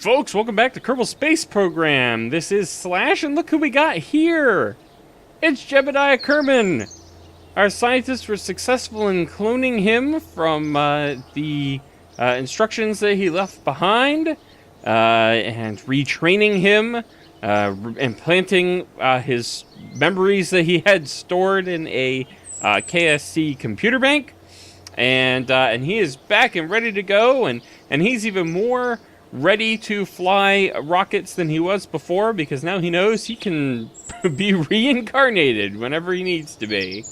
folks, welcome back to Kerbal Space Program. This is Slash, and look who we got here. It's Jebediah Kerman. Our scientists were successful in cloning him from the instructions that he left behind, and retraining him, implanting his memories that he had stored in a KSC computer bank, and he is back and ready to go, and he's even more ready to fly rockets than he was before, because now he knows he can be reincarnated whenever he needs to be.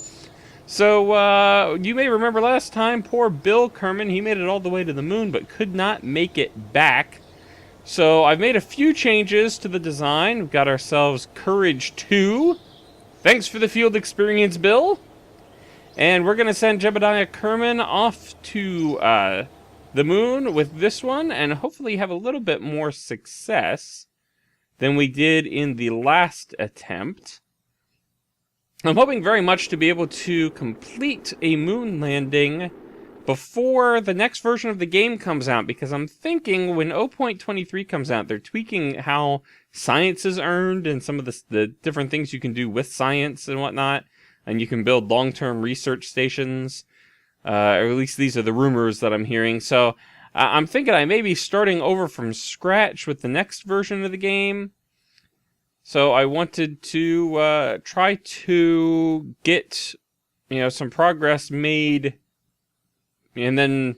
So, you may remember last time, poor Bill Kerman, he made it all the way to the moon, but could not make it back. So, I've made a few changes to the design. We've got ourselves Courage 2. Thanks for the field experience, Bill. And we're going to send Jebediah Kerman off to, the moon with this one, and hopefully have a little bit more success than we did in the last attempt. I'm hoping very much to be able to complete a moon landing before the next version of the game comes out, because I'm thinking when 0.23 comes out, they're tweaking how science is earned and some of the different things you can do with science and whatnot, and you can build long-term research stations. Or at least these are the rumors that I'm hearing. So I'm thinking I may be starting over from scratch with the next version of the game. So I wanted to try to get, some progress made, and then,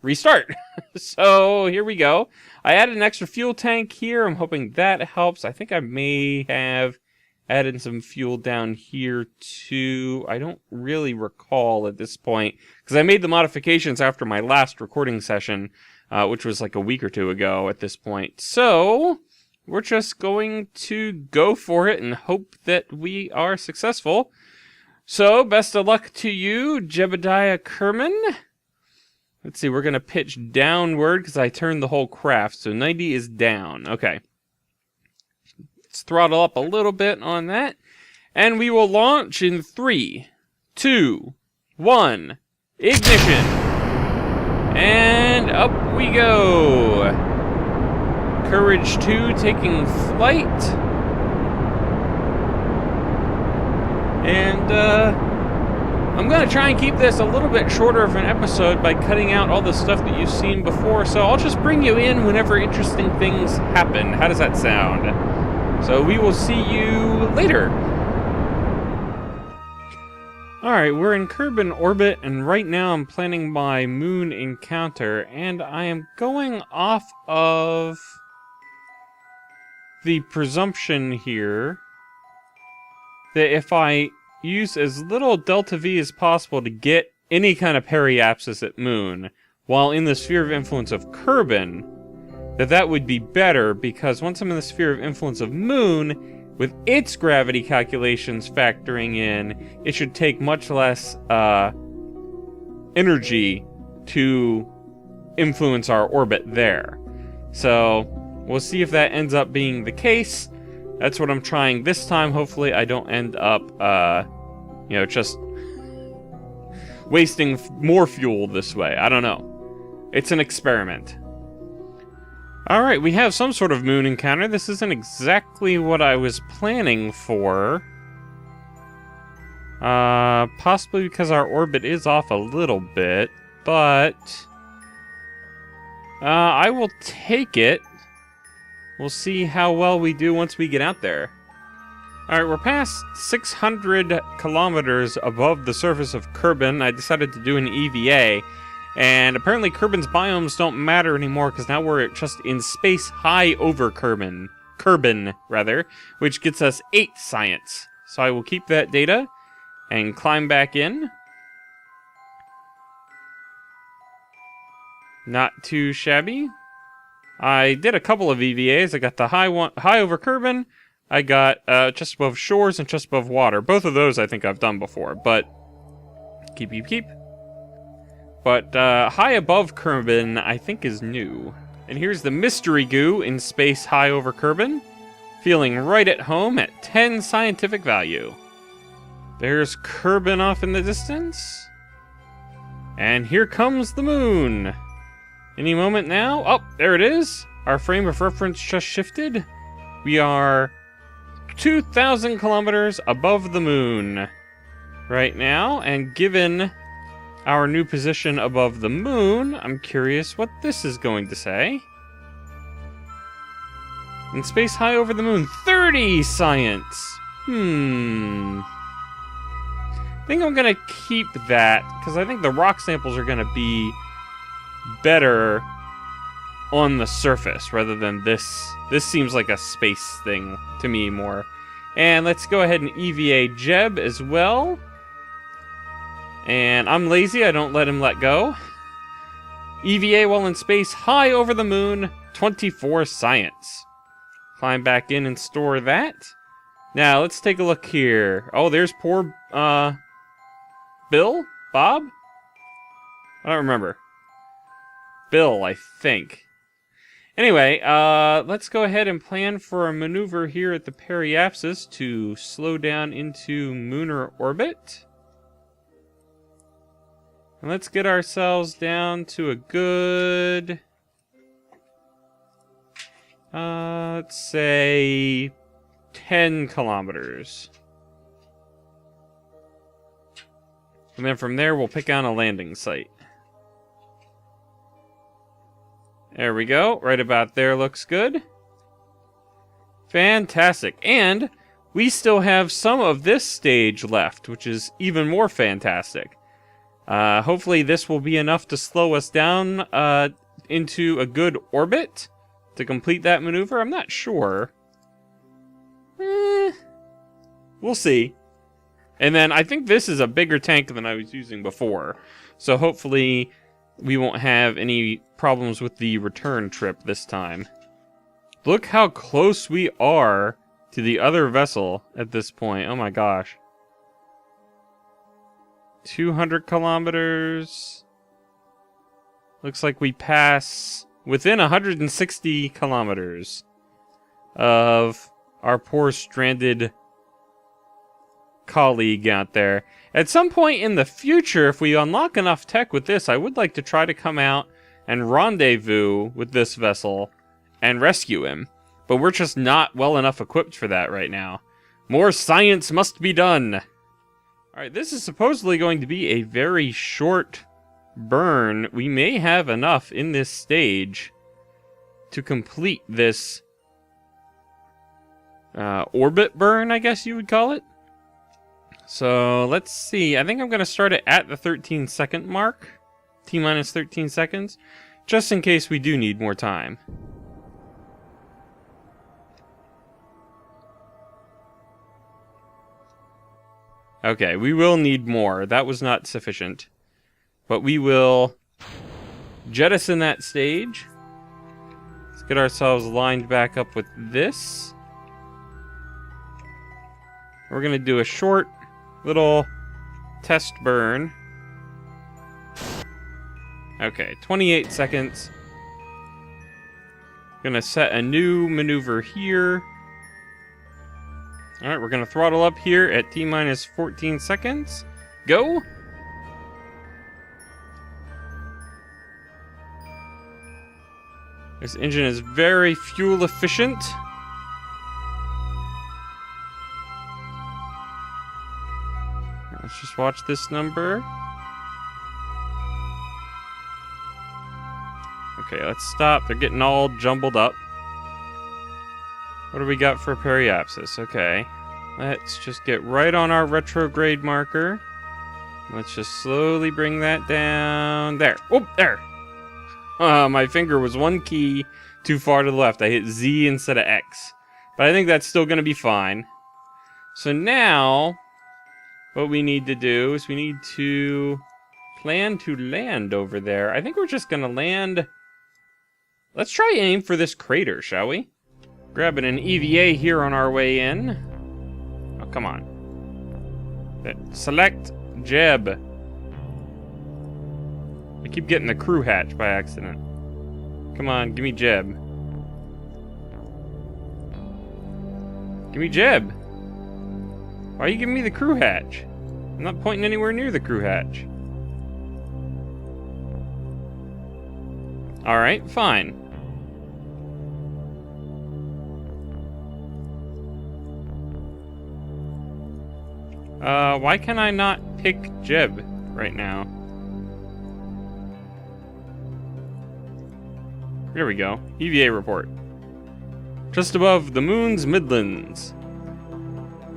restart. So here we go. I added an extra fuel tank here. I'm hoping that helps. I think I may have added some fuel down here too. I don't really recall at this point, because I made the modifications after my last recording session, which was like a week or two ago at this point. So we're just going to go for it and hope that we are successful. So best of luck to you, Jebediah Kerman. Let's see, we're going to pitch downward because I turned the whole craft, so 90 is down. Okay. Let's throttle up a little bit on that. And we will launch in 3, 2, 1. Ignition. And up we go. Courage 2 taking flight. And I'm going to try and keep this a little bit shorter of an episode by cutting out all the stuff that you've seen before. So I'll just bring you in whenever interesting things happen. How does that sound? So we will see you later. Alright, we're in Kerman orbit, and right now I'm planning my moon encounter, and I am going off of the presumption here that if I use as little delta V as possible to get any kind of periapsis at moon, while in the sphere of influence of Kerman, that would be better, because once I'm in the sphere of influence of moon, with its gravity calculations factoring in, it should take much less energy to influence our orbit there. So we'll see if that ends up being the case. That's what I'm trying this time. Hopefully I don't end up just wasting more fuel this way. I don't know. It's an experiment. Alright, we have some sort of moon encounter. This isn't exactly what I was planning for. Possibly because our orbit is off a little bit, but I will take it. We'll see how well we do once we get out there. Alright, we're past 600 kilometers above the surface of Kerman. I decided to do an EVA. And apparently Kerman's biomes don't matter anymore, because now we're just in space high over Kerman, which gets us 8 science. So I will keep that data and climb back in. Not too shabby. I did a couple of EVAs. I got the high over Kerman. I got just above shores and just above water. Both of those I think I've done before, but keep. But high above Kerman, I think, is new. And here's the mystery goo in space high over Kerman, feeling right at home at 10 scientific value. There's Kerman off in the distance. And here comes the moon. Any moment now. Oh, there it is. our frame of reference just shifted. We are 2,000 kilometers above the moon right now, and given our new position above the moon, I'm curious what this is going to say. In space high over the moon, 30 science. I think I'm gonna keep that, because I think the rock samples are gonna be better on the surface rather than this. This seems like a space thing to me more. And let's go ahead and EVA Jeb as well. And I'm lazy, I don't let him let go. EVA while in space, high over the moon, 24 science. Climb back in and store that. Now, let's take a look here. Oh, there's poor, Bill? Bob? I don't remember. Bill, I think. Anyway, let's go ahead and plan for a maneuver here at the periapsis to slow down into lunar orbit. And let's get ourselves down to a good... let's say 10 kilometers. And then from there, we'll pick out a landing site. There we go. Right about there looks good. Fantastic. And we still have some of this stage left, which is even more fantastic. Hopefully this will be enough to slow us down into a good orbit to complete that maneuver. I'm not sure. We'll see. And then I think this is a bigger tank than I was using before. So hopefully we won't have any problems with the return trip this time. Look how close we are to the other vessel at this point. Oh my gosh. 200 kilometers. Looks like we pass within 160 kilometers of our poor stranded colleague out there. At some point in the future, if we unlock enough tech with this, I would like to try to come out and rendezvous with this vessel and rescue him. But we're just not well enough equipped for that right now. More science must be done. Alright, this is supposedly going to be a very short burn. We may have enough in this stage to complete this orbit burn, I guess you would call it. So let's see. I think I'm going to start it at the 13-second mark. T-minus 13 seconds. Just in case we do need more time. Okay, we will need more. That was not sufficient. But we will jettison that stage. Let's get ourselves lined back up with this. We're going to do a short little test burn. Okay, 28 seconds. Gonna set a new maneuver here. Alright, we're gonna throttle up here at T-minus 14 seconds. Go! This engine is very fuel efficient. Let's just watch this number. Okay, let's stop. They're getting all jumbled up. What do we got for periapsis? Okay. Let's just get right on our retrograde marker. Let's just slowly bring that down. There. Oh, there. My finger was one key too far to the left. I hit Z instead of X. But I think that's still going to be fine. So now, what we need to do is we need to plan to land over there. I think we're just going to land... Let's try aim for this crater, shall we? Grabbing an EVA here on our way in. Oh, come on. Select Jeb. I keep getting the crew hatch by accident. Come on, give me Jeb. Give me Jeb. Why are you giving me the crew hatch? I'm not pointing anywhere near the crew hatch. Alright, fine. Why can I not pick Jeb right now? There we go. EVA report. Just above the moon's midlands.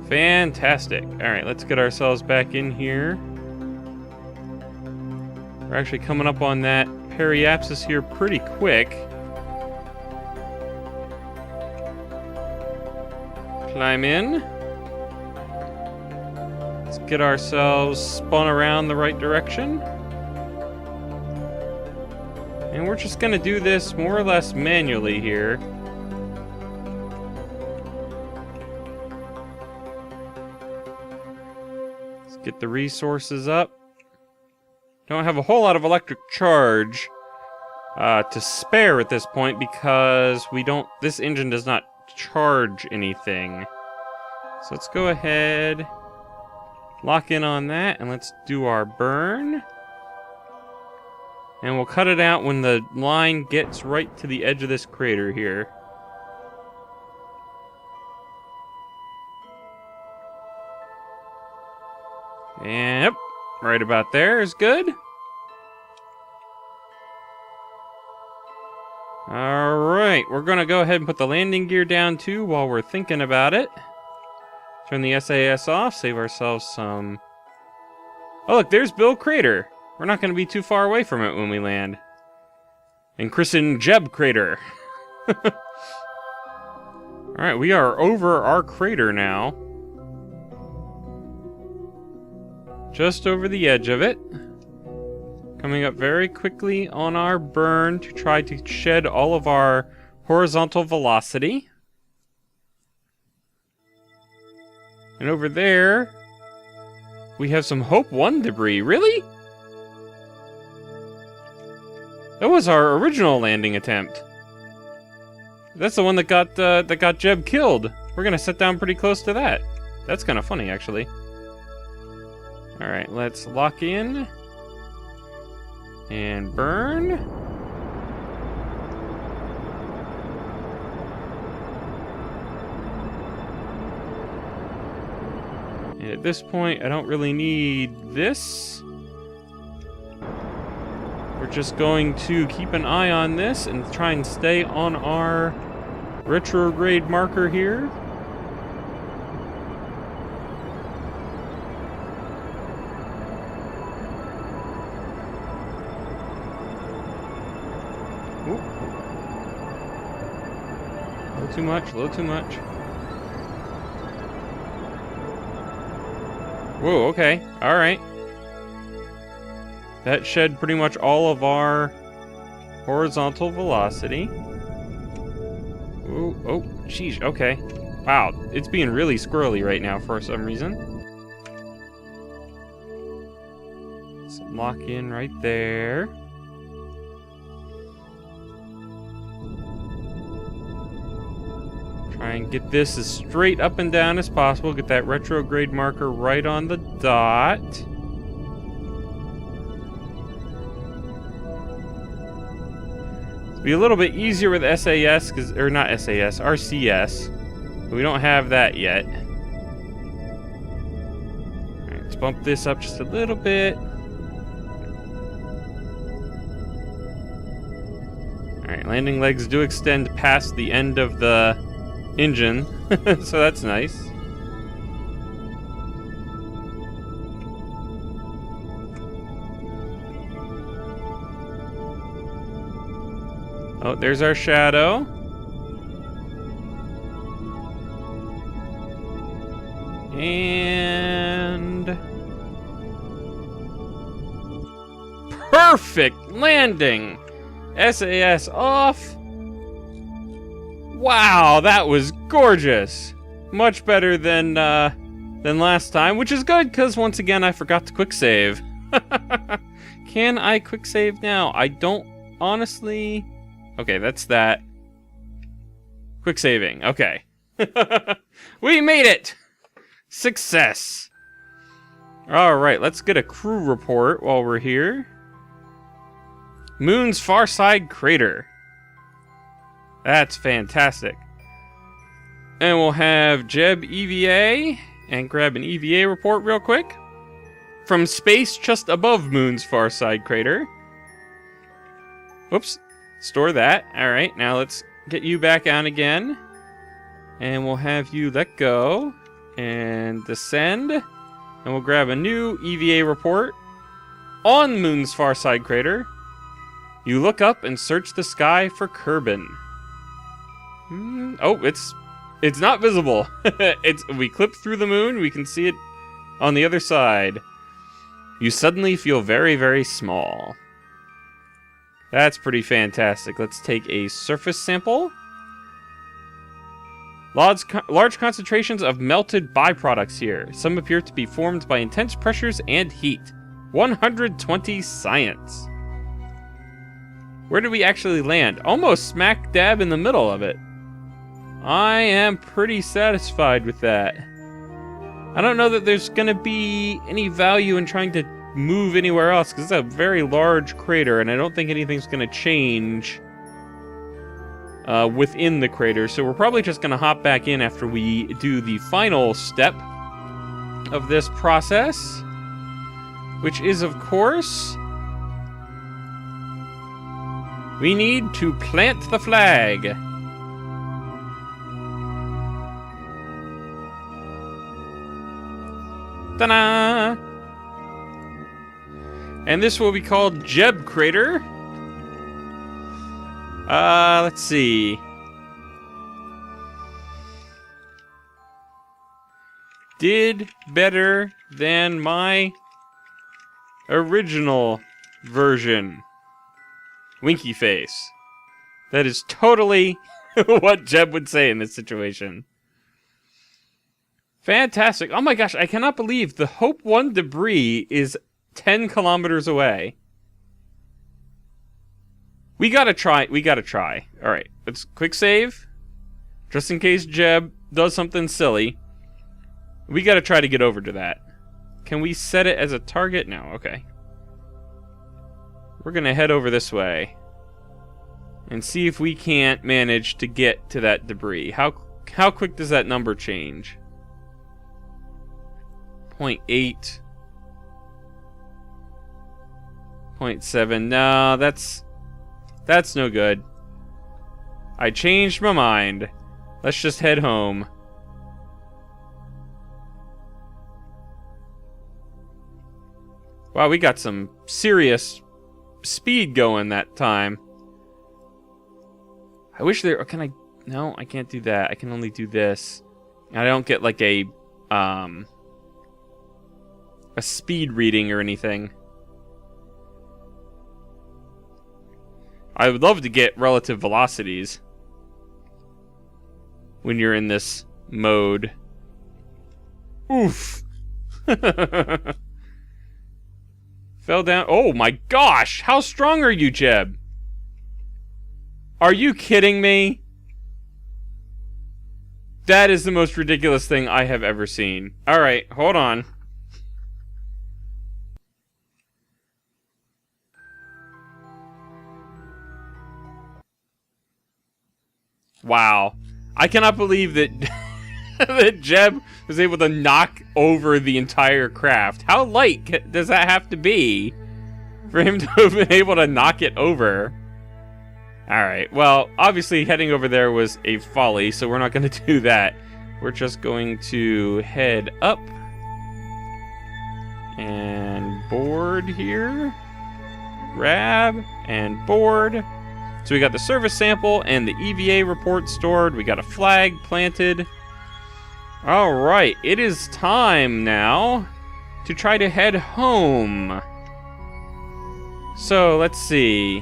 Fantastic. Alright, let's get ourselves back in here. We're actually coming up on that periapsis here pretty quick. Climb in. Let's get ourselves spun around the right direction. And we're just gonna do this more or less manually here. Let's get the resources up. Don't have a whole lot of electric charge to spare at this point because this engine does not charge anything. So let's go ahead, lock in on that, and let's do our burn. And we'll cut it out when the line gets right to the edge of this crater here. And yep, right about there is good. Alright, we're gonna go ahead and put the landing gear down too while we're thinking about it. Turn the SAS off, save ourselves some... Oh look, there's Bill Crater. We're not gonna be too far away from it when we land. And christen Jeb Crater. Alright, we are over our crater now. Just over the edge of it. Coming up very quickly on our burn to try to shed all of our horizontal velocity. And over there, we have some Hope 1 debris. Really? That was our original landing attempt. That's the one that got Jeb killed. We're gonna set down pretty close to that. That's kind of funny, actually. All right, let's lock in and burn. And at this point, I don't really need this. We're just going to keep an eye on this and try and stay on our retrograde marker here. Ooh. A little too much, a little too much. Whoa, okay, alright. That shed pretty much all of our horizontal velocity. Ooh, oh, sheesh, okay. Wow, it's being really squirrely right now for some reason. Let's lock in right there. Try and get this as straight up and down as possible. Get that retrograde marker right on the dot. It'll be a little bit easier with SAS, or not SAS, RCS. But we don't have that yet. Alright, let's bump this up just a little bit. Alright, landing legs do extend past the end of the engine, so that's nice. Oh, there's our shadow. And perfect landing. SAS off. Wow, that was gorgeous. Much better than last time, which is good because once again I forgot to quick save. Can I quick save now? I don't honestly. Okay, that's that. Quick saving. Okay. We made it. Success. All right, let's get a crew report while we're here. Moon's far side crater. That's fantastic. And we'll have Jeb EVA and grab an EVA report real quick. From space just above Moon's far side crater. Whoops. Store that. Alright, now let's get you back on again. And we'll have you let go. And descend. And we'll grab a new EVA report. On Moon's far side crater, you look up and search the sky for Kerman. Oh, it's not visible. We clip through the moon, we can see it on the other side. You suddenly feel very, very small. That's pretty fantastic. Let's take a surface sample. Large concentrations of melted byproducts here. Some appear to be formed by intense pressures and heat. 120 science. Where did we actually land? Almost smack dab in the middle of it. I am pretty satisfied with that. I don't know that there's going to be any value in trying to move anywhere else, because it's a very large crater, and I don't think anything's going to change within the crater, so we're probably just going to hop back in after we do the final step of this process, which is, of course, we need to plant the flag. Ta-da! And this will be called Jeb Crater. Let's see. Did better than my original version. Winky face. That is totally what Jeb would say in this situation. Fantastic. Oh my gosh, I cannot believe the Hope 1 debris is 10 kilometers away. We gotta try. Alright, let's quick save. Just in case Jeb does something silly. We gotta try to get over to that. Can we set it as a target? No, okay. We're gonna head over this way. And see if we can't manage to get to that debris. How quick does that number change? 0.8. 0.7. No, that's no good. I changed my mind. Let's just head home. Wow, we got some serious speed going that time. I wish there... Can I... No, I can't do that. I can only do this. I don't get like a speed reading or anything. I would love to get relative velocities when you're in this mode. Oof. Fell down. Oh my gosh! How strong are you, Jeb? Are you kidding me? That is the most ridiculous thing I have ever seen. Alright, hold on. Wow. I cannot believe that that Jeb was able to knock over the entire craft. How light does that have to be for him to have been able to knock it over? Alright, well, obviously heading over there was a folly, so we're not going to do that. We're just going to head up and board here. Grab and board. So we got the service sample and the EVA report stored. We got a flag planted. Alright, it is time now to try to head home. So, let's see.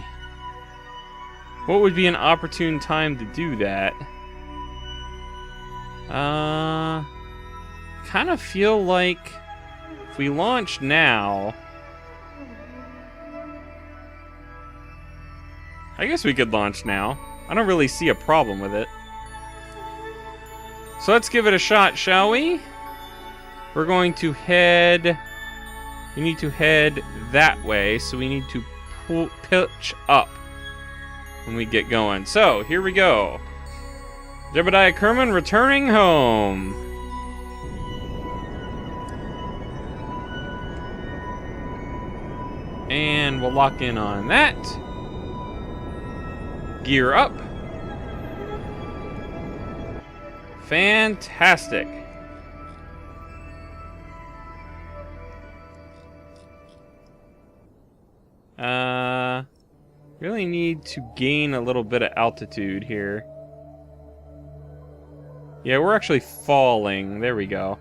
What would be an opportune time to do that? Kind of feel like if we launch now, I guess we could launch now. I don't really see a problem with it. So let's give it a shot, shall we? We're going to head... We need to head that way, so we need to pitch up when we get going. So, here we go. Jebediah Kerman returning home. And we'll lock in on that. Gear up. Fantastic. Really need to gain a little bit of altitude here. Yeah, we're actually falling. There we go.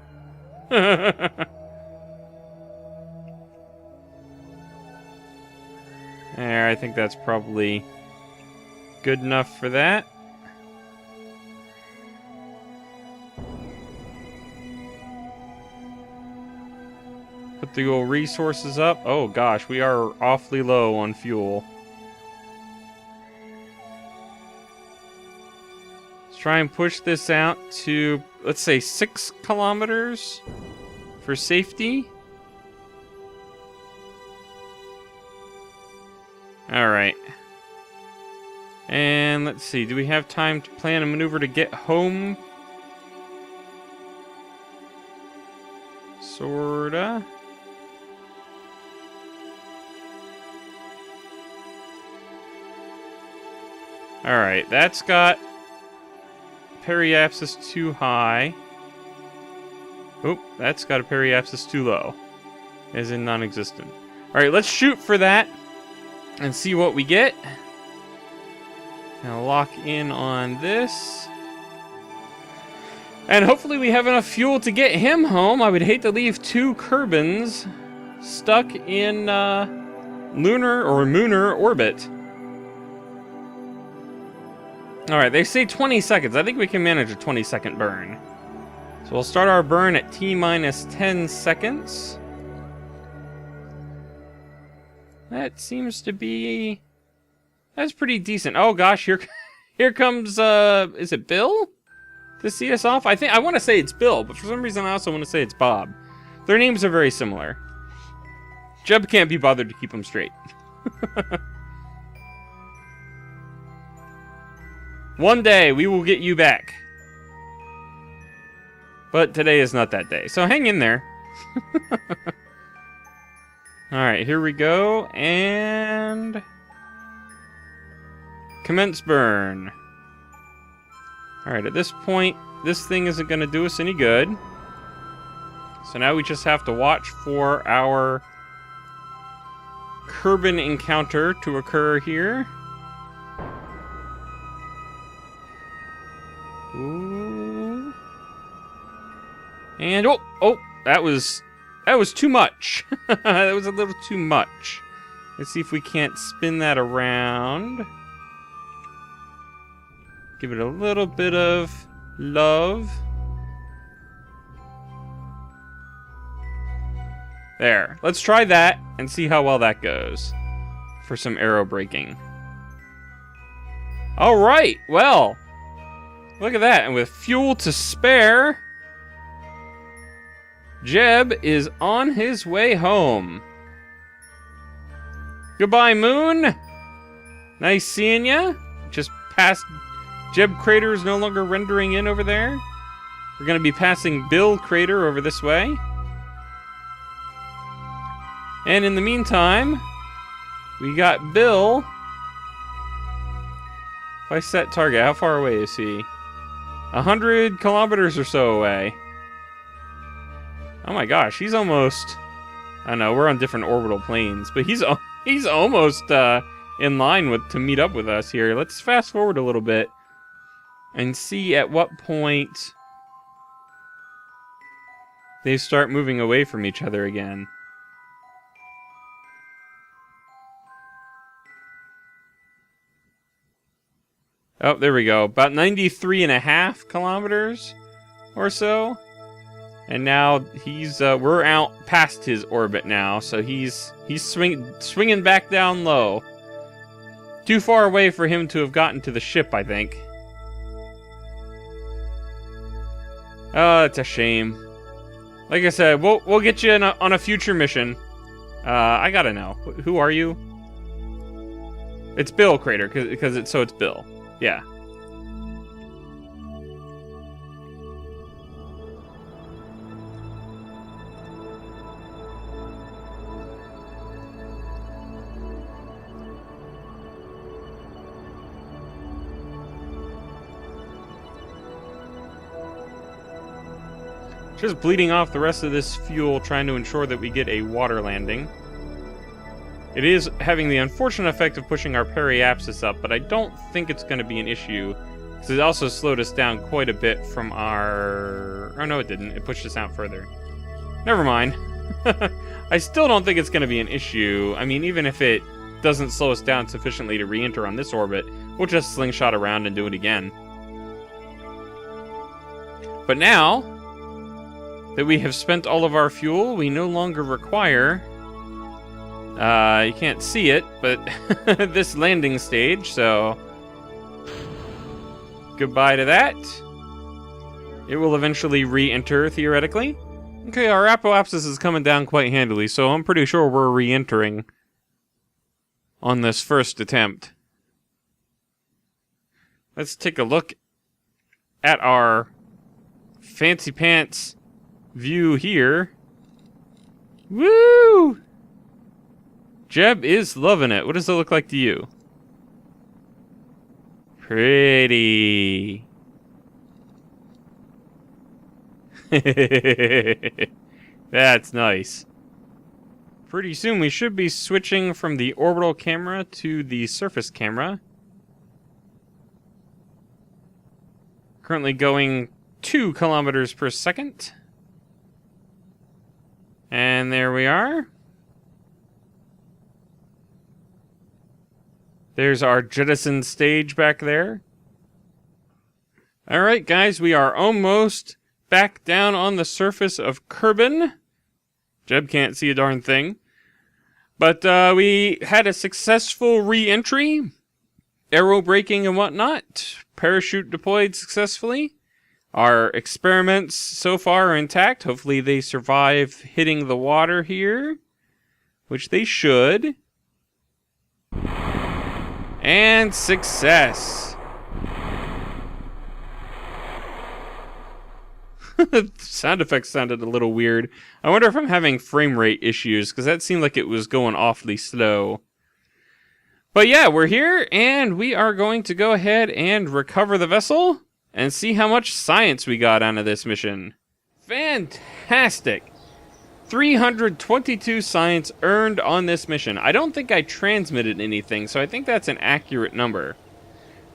There, I think that's probably good enough for that. Put the old resources up. Oh gosh, we are awfully low on fuel. Let's try and push this out to, let's say, 6 kilometers for safety. Alright. And let's see, do we have time to plan a maneuver to get home? Sorta. Alright, that's got periapsis too high. Oh, that's got a periapsis too low. As in non-existent. Alright, let's shoot for that and see what we get. Now lock in on this. And hopefully we have enough fuel to get him home. I would hate to leave 2 Kerbans stuck in lunar or mooner orbit. Alright, they say 20 seconds. I think we can manage a 20-second burn. So we'll start our burn at T-minus 10 seconds. That seems to be... That's pretty decent. Oh gosh, here comes, is it Bill? To see us off? I want to say it's Bill, but for some reason I also want to say it's Bob. Their names are very similar. Jeb can't be bothered to keep them straight. One day, we will get you back. But today is not that day, so hang in there. Alright, here we go, and... Commence burn. Alright, at this point, this thing isn't going to do us any good. So now we just have to watch for our Kerman encounter to occur here. Ooh. And oh, that was too much. That was a little too much. Let's see if we can't spin that around. Give it a little bit of love. There. Let's try that and see how well that goes for some aero braking. All right. Well, look at that. And with fuel to spare, Jeb is on his way home. Goodbye, Moon. Nice seeing ya. Just past Jeb Crater is no longer rendering in over there. We're going to be passing Bill Crater over this way. And in the meantime, we got Bill. If I set target, how far away is he? 100 kilometers or so away. Oh my gosh, he's almost... I know, we're on different orbital planes, but he's almost in line to meet up with us here. Let's fast forward a little bit and see at what point they start moving away from each other again. Oh, there we go. About 93.5 kilometers or so. And now he's we're out past his orbit now, so he's swinging back down low. Too far away for him to have gotten to the ship, I think. Oh, it's a shame. Like I said, we'll get you on a future mission. I gotta know, who are you? It's Bill Crater, because it's Bill. Yeah. Just bleeding off the rest of this fuel, trying to ensure that we get a water landing. It is having the unfortunate effect of pushing our periapsis up, but I don't think it's going to be an issue. Because it also slowed us down quite a bit from our... Oh, no, it didn't. It pushed us out further. Never mind. I still don't think it's going to be an issue. I mean, even if it doesn't slow us down sufficiently to re-enter on this orbit, we'll just slingshot around and do it again. But now that we have spent all of our fuel, we no longer require... you can't see it, but this landing stage, so... Goodbye to that. It will eventually re-enter, theoretically. Okay, our apoapsis is coming down quite handily, so I'm pretty sure we're re-entering on this first attempt. Let's take a look at our fancy pants view here. Woo! Jeb is loving it. What does it look like to you? Pretty. That's nice. Pretty soon we should be switching from the orbital camera to the surface camera. Currently going 2 kilometers per second. And there we are. There's our jettison stage back there. Alright guys, we are almost back down on the surface of Kerman. Jeb can't see a darn thing. But we had a successful re-entry. Aero braking and whatnot. Parachute deployed successfully. Our experiments so far are intact. Hopefully they survive hitting the water here. Which they should. And success. Sound effects sounded a little weird. I wonder if I'm having frame rate issues, because that seemed like it was going awfully slow. But yeah, we're here, and we are going to go ahead and recover the vessel, and see how much science we got out of this mission. Fantastic! 322 science earned on this mission. I don't think I transmitted anything, so I think that's an accurate number.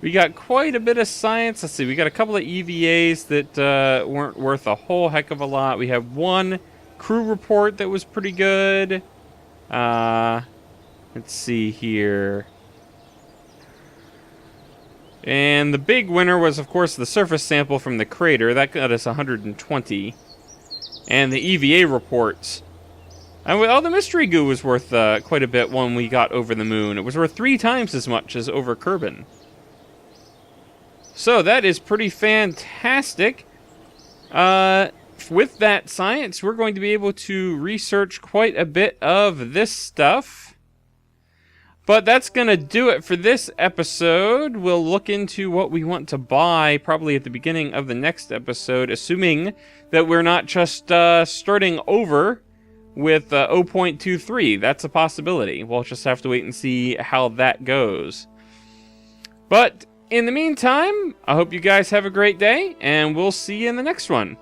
We got quite a bit of science. Let's see, we got a couple of EVAs that weren't worth a whole heck of a lot. We have one crew report that was pretty good. Let's see here. And the big winner was, of course, the surface sample from the crater. That got us 120. And the EVA reports. And well, the mystery goo was worth quite a bit when we got over the moon. It was worth 3 times as much as over Kerman. So that is pretty fantastic. With that science, we're going to be able to research quite a bit of this stuff. But that's going to do it for this episode. We'll look into what we want to buy probably at the beginning of the next episode, assuming that we're not just starting over with 0.23. That's a possibility. We'll just have to wait and see how that goes. But in the meantime, I hope you guys have a great day, and we'll see you in the next one.